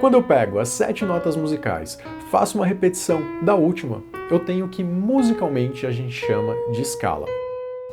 Quando eu pego as 7 notas musicais, faço uma repetição da última, eu tenho o que musicalmente a gente chama de escala.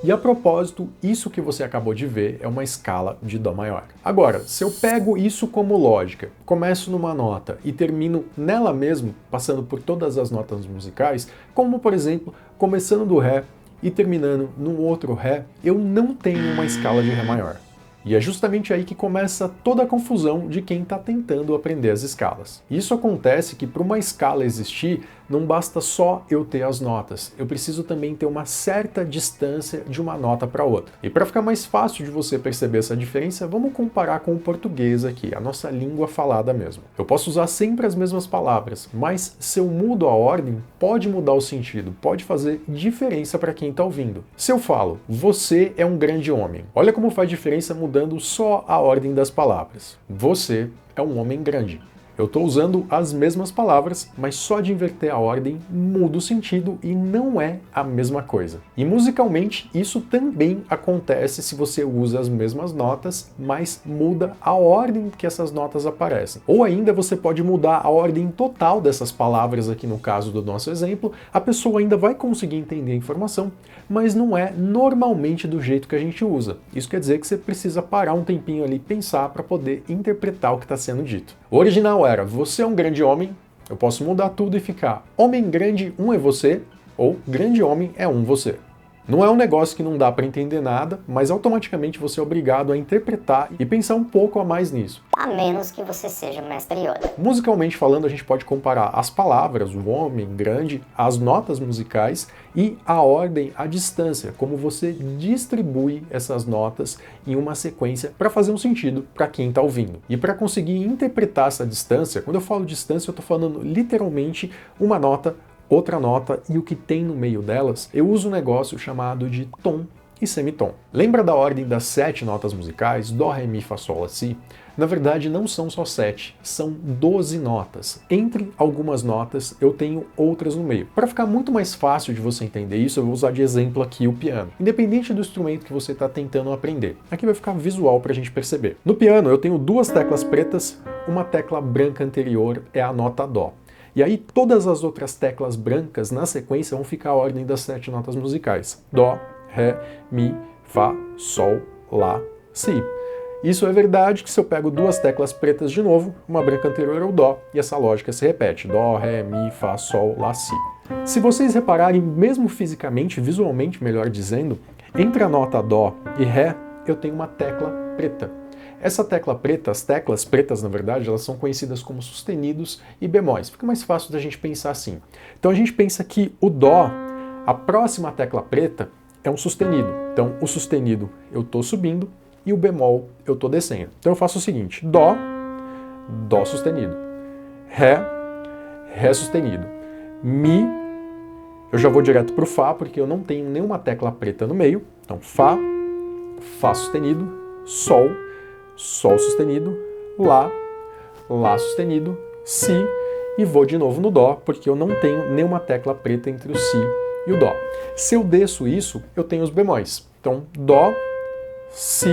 E a propósito, isso que você acabou de ver é uma escala de Dó maior. Agora, se eu pego isso como lógica, começo numa nota e termino nela mesmo, passando por todas as notas musicais, como por exemplo, começando do Ré e terminando no outro Ré, eu não tenho uma escala de Ré maior. E é justamente aí que começa toda a confusão de quem está tentando aprender as escalas. Isso acontece que para uma escala existir, não basta só eu ter as notas, eu preciso também ter uma certa distância de uma nota para outra. E para ficar mais fácil de você perceber essa diferença, vamos comparar com o português aqui, a nossa língua falada mesmo. Eu posso usar sempre as mesmas palavras, mas se eu mudo a ordem, pode mudar o sentido, pode fazer diferença para quem está ouvindo. Se eu falo, você é um grande homem, olha como faz diferença mudando só a ordem das palavras. Você é um homem grande. Eu estou usando as mesmas palavras, mas só de inverter a ordem muda o sentido e não é a mesma coisa. E musicalmente isso também acontece se você usa as mesmas notas, mas muda a ordem que essas notas aparecem. Ou ainda você pode mudar a ordem total dessas palavras aqui no caso do nosso exemplo, a pessoa ainda vai conseguir entender a informação, mas não é normalmente do jeito que a gente usa. Isso quer dizer que você precisa parar um tempinho ali e pensar para poder interpretar o que está sendo dito. O original era, você é um grande homem, eu posso mudar tudo e ficar homem grande, um é você, ou grande homem é um você. Não é um negócio que não dá para entender nada, mas automaticamente você é obrigado a interpretar e pensar um pouco a mais nisso. A menos que você seja o mestre Yoda. Musicalmente falando, a gente pode comparar as palavras, o homem, grande, as notas musicais e a ordem, a distância, como você distribui essas notas em uma sequência para fazer um sentido para quem está ouvindo. E para conseguir interpretar essa distância, quando eu falo distância, eu estou falando literalmente uma nota, outra nota e o que tem no meio delas, eu uso um negócio chamado de tom e semitom. Lembra da ordem das 7 notas musicais? Dó, Ré, Mi, Fá, Sol, Lá, Si? Na verdade, não são só 7, são 12 notas. Entre algumas notas, eu tenho outras no meio. Para ficar muito mais fácil de você entender isso, eu vou usar de exemplo aqui o piano. Independente do instrumento que você está tentando aprender. Aqui vai ficar visual para a gente perceber. No piano, eu tenho 2 teclas pretas, uma tecla branca anterior é a nota Dó. E aí todas as outras teclas brancas na sequência vão ficar a ordem das 7 notas musicais. Dó, Ré, Mi, Fá, Sol, Lá, Si. Isso é verdade que se eu pego 2 teclas pretas de novo, uma branca anterior é o Dó, e essa lógica se repete. Dó, Ré, Mi, Fá, Sol, Lá, Si. Se vocês repararem, mesmo fisicamente, visualmente melhor dizendo, entre a nota Dó e Ré, eu tenho uma tecla preta. Essa tecla preta, as teclas pretas, na verdade, elas são conhecidas como sustenidos e bemóis. Fica mais fácil da gente pensar assim. Então a gente pensa que o Dó, a próxima tecla preta, é um sustenido. Então o sustenido eu estou subindo e o bemol eu estou descendo. Então eu faço o seguinte, Dó, Dó sustenido, Ré, Ré sustenido, Mi, eu já vou direto para o Fá, porque eu não tenho nenhuma tecla preta no meio. Então Fá, Fá sustenido, Sol, Sol sustenido, Lá, Lá sustenido, Si, e vou de novo no Dó, porque eu não tenho nenhuma tecla preta entre o Si e o Dó. Se eu desço isso, eu tenho os bemóis. Então, Dó, Si,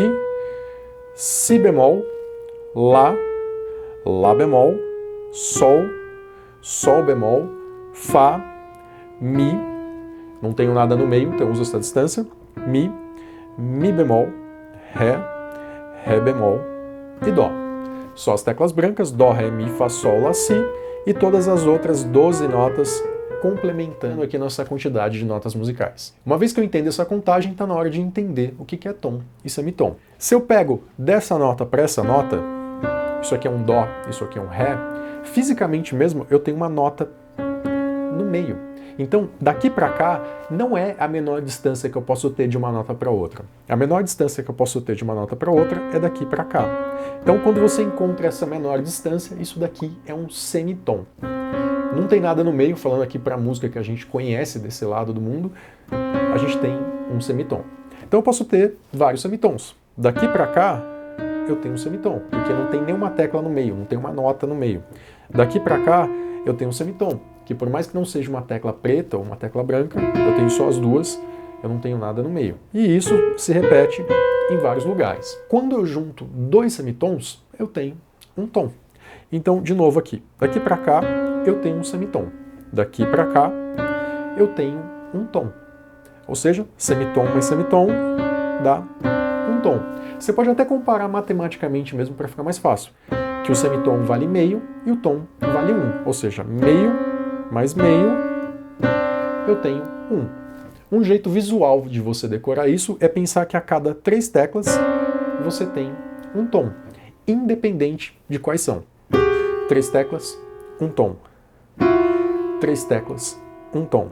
Si bemol, Lá, Lá bemol, Sol, Sol bemol, Fá, Mi, não tenho nada no meio, então eu uso essa distância, Mi, Mi bemol, Ré, Ré bemol e Dó. Só as teclas brancas, Dó, Ré, Mi, Fá, Sol, Lá, Si e todas as outras 12 notas complementando aqui nossa quantidade de notas musicais. Uma vez que eu entendo essa contagem, está na hora de entender o que é tom e semitom. Se eu pego dessa nota para essa nota, isso aqui é um Dó, isso aqui é um Ré, fisicamente mesmo eu tenho uma nota no meio. Então, daqui para cá, não é a menor distância que eu posso ter de uma nota para outra. A menor distância que eu posso ter de uma nota para outra é daqui para cá. Então, quando você encontra essa menor distância, isso daqui é um semitom. Não tem nada no meio, falando aqui para a música que a gente conhece desse lado do mundo, a gente tem um semitom. Então, eu posso ter vários semitons. Daqui para cá, eu tenho um semitom, porque não tem nenhuma tecla no meio, não tem uma nota no meio. Daqui para cá, eu tenho um semitom, que por mais que não seja uma tecla preta ou uma tecla branca, eu tenho só as duas, eu não tenho nada no meio. E isso se repete em vários lugares. Quando eu junto 2 semitons, eu tenho um tom. Então, de novo aqui, daqui para cá eu tenho um semitom. Daqui para cá eu tenho um tom. Ou seja, semitom mais semitom dá um tom. Você pode até comparar matematicamente mesmo para ficar mais fácil, que o semitom vale meio e o tom vale 1. Ou seja, meio mais meio, eu tenho 1. Um jeito visual de você decorar isso é pensar que a cada 3 teclas você tem um tom, independente de quais são. 3 teclas, um tom. 3 teclas, um tom.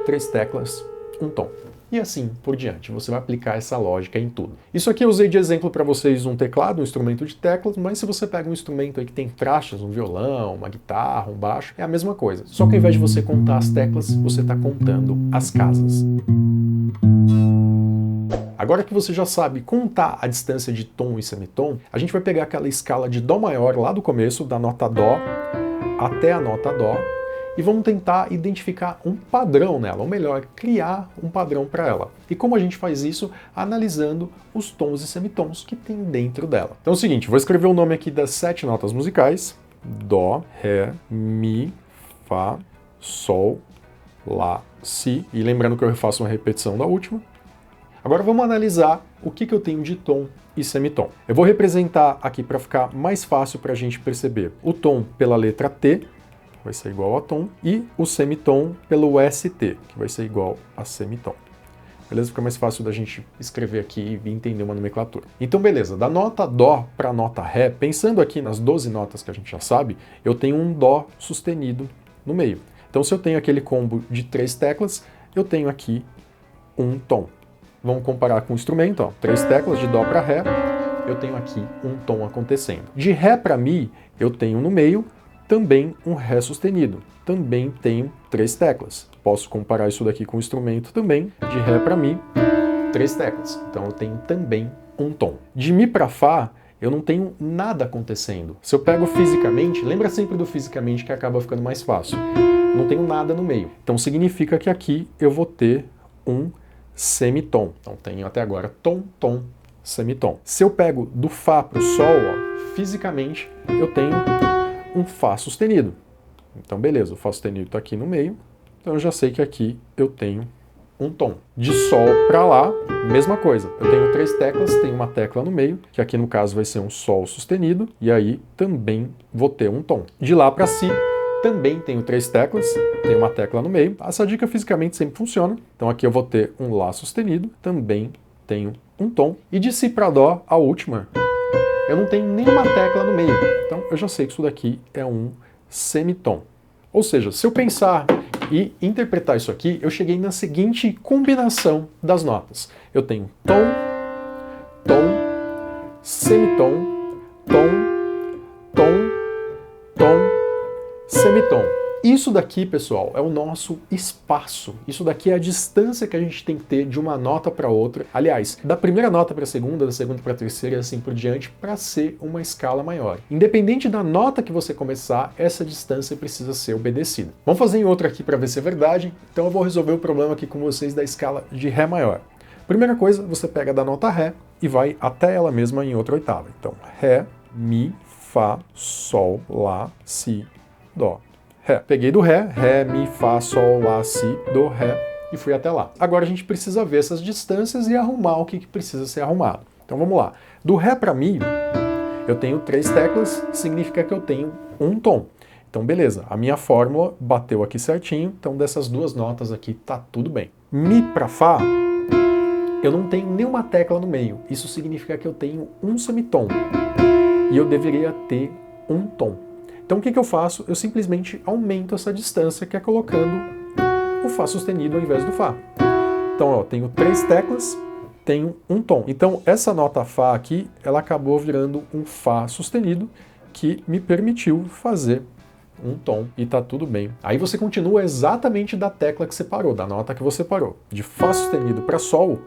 3 teclas, um tom. E assim por diante. Você vai aplicar essa lógica em tudo. Isso aqui eu usei de exemplo para vocês um teclado, um instrumento de teclas, mas se você pega um instrumento aí que tem trastes, um violão, uma guitarra, um baixo, é a mesma coisa. Só que ao invés de você contar as teclas, você está contando as casas. Agora que você já sabe contar a distância de tom e semitom, a gente vai pegar aquela escala de Dó maior lá do começo, da nota Dó até a nota Dó, e vamos tentar identificar um padrão nela, ou melhor, criar um padrão para ela. E como a gente faz isso? Analisando os tons e semitons que tem dentro dela. Então é o seguinte, vou escrever o nome aqui das 7 notas musicais: Dó, Ré, Mi, Fá, Sol, Lá, Si. E lembrando que eu faço uma repetição da última. Agora vamos analisar o que eu tenho de tom e semitom. Eu vou representar aqui para ficar mais fácil para a gente perceber o tom pela letra T, vai ser igual a tom, e o semitom pelo ST, que vai ser igual a semitom. Beleza? Fica mais fácil da gente escrever aqui e entender uma nomenclatura. Então, beleza, da nota Dó para a nota Ré, pensando aqui nas 12 notas que a gente já sabe, eu tenho um Dó sustenido no meio. Então, se eu tenho aquele combo de 3 teclas, eu tenho aqui um tom. Vamos comparar com o instrumento, ó. 3 teclas de Dó para Ré, eu tenho aqui um tom acontecendo. De Ré para Mi, eu tenho no meio também um Ré sustenido. Também tenho 3 teclas. Posso comparar isso daqui com o instrumento também. De Ré para Mi, 3 teclas. Então eu tenho também um tom. De Mi para Fá, eu não tenho nada acontecendo. Se eu pego fisicamente, lembra sempre do fisicamente que acaba ficando mais fácil. Eu não tenho nada no meio. Então significa que aqui eu vou ter um semitom. Então tenho até agora tom, tom, semitom. Se eu pego do Fá para o Sol, ó, fisicamente eu tenho um Fá sustenido. Então beleza, o Fá sustenido está aqui no meio, então eu já sei que aqui eu tenho um tom. De Sol para Lá, mesma coisa. Eu tenho 3 teclas, tenho uma tecla no meio, que aqui no caso vai ser um Sol sustenido, e aí também vou ter um tom. De Lá para Si, também tenho 3 teclas, tenho uma tecla no meio. Essa dica fisicamente sempre funciona. Então aqui eu vou ter um Lá sustenido, também tenho um tom. E de Si para Dó, a última, eu não tenho nenhuma tecla no meio. Então eu já sei que isso daqui é um semitom. Ou seja, se eu pensar e interpretar isso aqui, eu cheguei na seguinte combinação das notas. Eu tenho tom, tom, semitom, tom, tom, tom, semitom. Isso daqui, pessoal, é o nosso espaço. Isso daqui é a distância que a gente tem que ter de uma nota para outra. Aliás, da primeira nota para a segunda, da segunda para a terceira e assim por diante, para ser uma escala maior. Independente da nota que você começar, essa distância precisa ser obedecida. Vamos fazer em outra aqui para ver se é verdade. Então eu vou resolver o problema aqui com vocês da escala de Ré maior. Primeira coisa, você pega da nota Ré e vai até ela mesma em outra oitava. Então, Ré, Mi, Fá, Sol, Lá, Si, Dó. Ré. Peguei do Ré, Ré, Mi, Fá, Sol, Lá, Si, Dó, Ré e fui até lá. Agora a gente precisa ver essas distâncias e arrumar o que precisa ser arrumado. Então vamos lá. Do Ré para Mi, eu tenho 3 teclas, significa que eu tenho um tom. Então beleza, a minha fórmula bateu aqui certinho, então dessas 2 notas aqui tá tudo bem. Mi para Fá, eu não tenho nenhuma tecla no meio. Isso significa que eu tenho um semitom. E eu deveria ter um tom. Então o que eu faço? Eu simplesmente aumento essa distância, que é colocando o Fá sustenido ao invés do Fá. Então, ó, tenho 3 teclas, tenho um tom. Então essa nota Fá aqui, ela acabou virando um Fá sustenido, que me permitiu fazer um tom e tá tudo bem. Aí você continua exatamente da tecla que você parou, da nota que você parou. De Fá sustenido para Sol,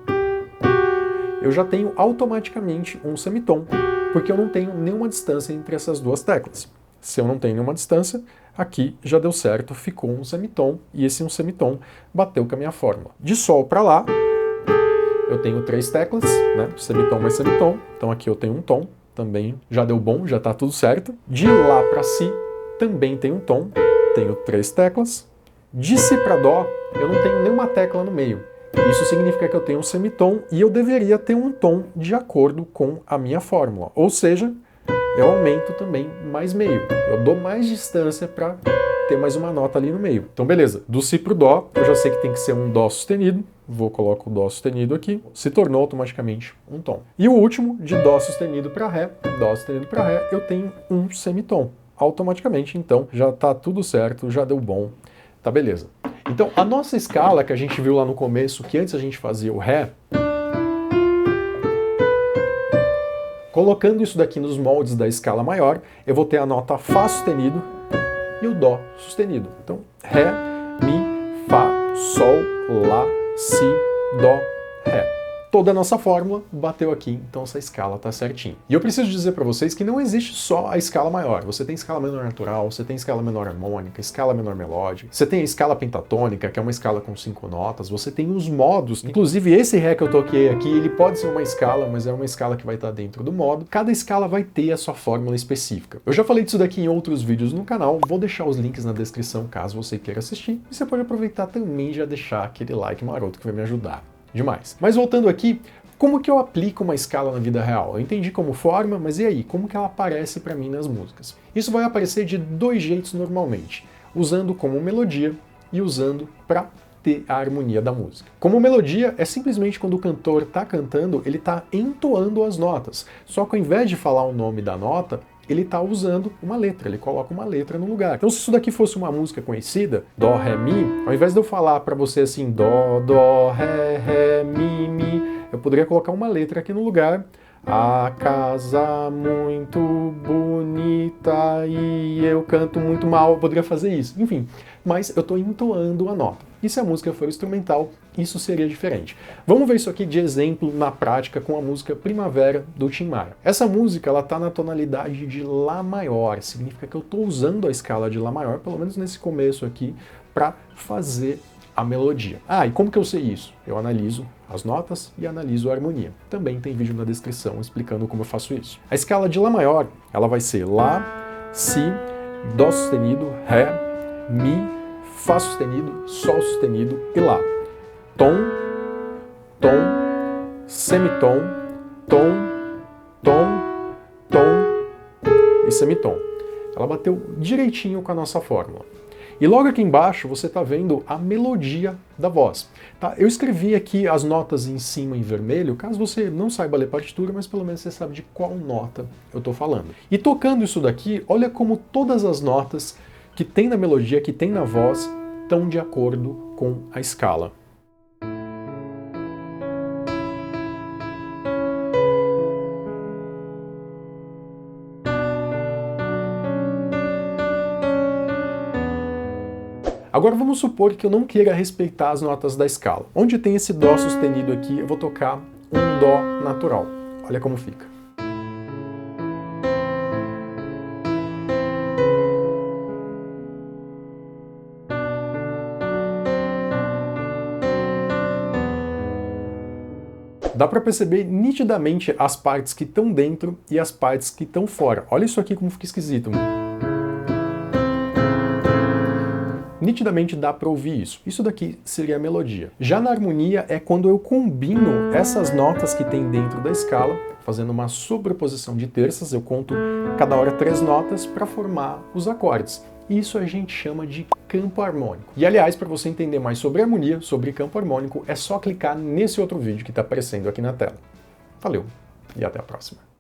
eu já tenho automaticamente um semitom, porque eu não tenho nenhuma distância entre essas 2 teclas. Se eu não tenho nenhuma distância, aqui já deu certo, ficou um semitom, e esse um semitom bateu com a minha fórmula. De Sol para Lá, eu tenho 3 teclas, né? Semitom mais semitom, então aqui eu tenho um tom, também já deu bom, já tá tudo certo. De Lá para Si também tem um tom, tenho 3 teclas. De Si para Dó eu não tenho nenhuma tecla no meio. Isso significa que eu tenho um semitom e eu deveria ter um tom de acordo com a minha fórmula. Ou seja, eu aumento também mais meio. Eu dou mais distância para ter mais uma nota ali no meio. Então beleza, do Si pro Dó eu já sei que tem que ser um Dó sustenido. Coloco o Dó sustenido aqui, se tornou automaticamente um tom. E o último, de Dó sustenido para Ré, Dó sustenido para Ré, eu tenho um semitom. Automaticamente, então, já tá tudo certo, já deu bom, tá beleza. Então, a nossa escala que a gente viu lá no começo, que antes a gente fazia o Ré, colocando isso daqui nos moldes da escala maior, eu vou ter a nota Fá sustenido e o Dó sustenido. Então, Ré, Mi, Fá, Sol, Lá, Si, Dó, Ré. Toda a nossa fórmula bateu aqui, então essa escala tá certinho. E eu preciso dizer para vocês que não existe só a escala maior. Você tem escala menor natural, você tem escala menor harmônica, escala menor melódica, você tem a escala pentatônica, que é uma escala com 5 notas, você tem os modos. Inclusive esse Ré que eu toquei aqui, ele pode ser uma escala, mas é uma escala que vai estar dentro do modo. Cada escala vai ter a sua fórmula específica. Eu já falei disso daqui em outros vídeos no canal, vou deixar os links na descrição caso você queira assistir. E você pode aproveitar também e já deixar aquele like maroto que vai me ajudar demais. Mas voltando aqui, como que eu aplico uma escala na vida real? Eu entendi como forma, mas e aí? Como que ela aparece para mim nas músicas? Isso vai aparecer de 2 jeitos normalmente, usando como melodia e usando para ter a harmonia da música. Como melodia é simplesmente quando o cantor está cantando, ele está entoando as notas, só que ao invés de falar o nome da nota, ele está usando uma letra, ele coloca uma letra no lugar. Então se isso daqui fosse uma música conhecida, Dó, Ré, Mi, ao invés de eu falar para você assim, Dó, Dó, Ré, Ré, Mi, Mi, eu poderia colocar uma letra aqui no lugar. A casa muito bonita e eu canto muito mal, eu poderia fazer isso. Enfim, mas eu estou entoando a nota. E se a música for instrumental, isso seria diferente. Vamos ver isso aqui de exemplo na prática com a música Primavera do Tim Maia. Essa música ela está na tonalidade de Lá maior, significa que eu estou usando a escala de Lá maior, pelo menos nesse começo aqui, para fazer a melodia. Ah, e como que eu sei isso? Eu analiso as notas e analiso a harmonia. Também tem vídeo na descrição explicando como eu faço isso. A escala de Lá maior, ela vai ser Lá, Si, Dó sustenido, Ré, Mi, Fá sustenido, Sol sustenido e Lá. Tom, tom, semitom, tom, tom, tom e semitom. Ela bateu direitinho com a nossa fórmula. E logo aqui embaixo você está vendo a melodia da voz. Tá? Eu escrevi aqui as notas em cima em vermelho, caso você não saiba ler partitura, mas pelo menos você sabe de qual nota eu estou falando. E tocando isso daqui, olha como todas as notas que tem na melodia, que tem na voz, estão de acordo com a escala. Agora vamos supor que eu não queira respeitar as notas da escala. Onde tem esse Dó sustenido aqui, eu vou tocar um Dó natural. Olha como fica. Dá para perceber nitidamente as partes que estão dentro e as partes que estão fora. Olha isso aqui como fica esquisito. Nitidamente dá para ouvir isso. Isso daqui seria a melodia. Já na harmonia é quando eu combino essas notas que tem dentro da escala, fazendo uma sobreposição de terças, eu conto cada hora 3 notas para formar os acordes. Isso a gente chama de campo harmônico. E aliás, para você entender mais sobre harmonia, sobre campo harmônico, é só clicar nesse outro vídeo que está aparecendo aqui na tela. Valeu e até a próxima.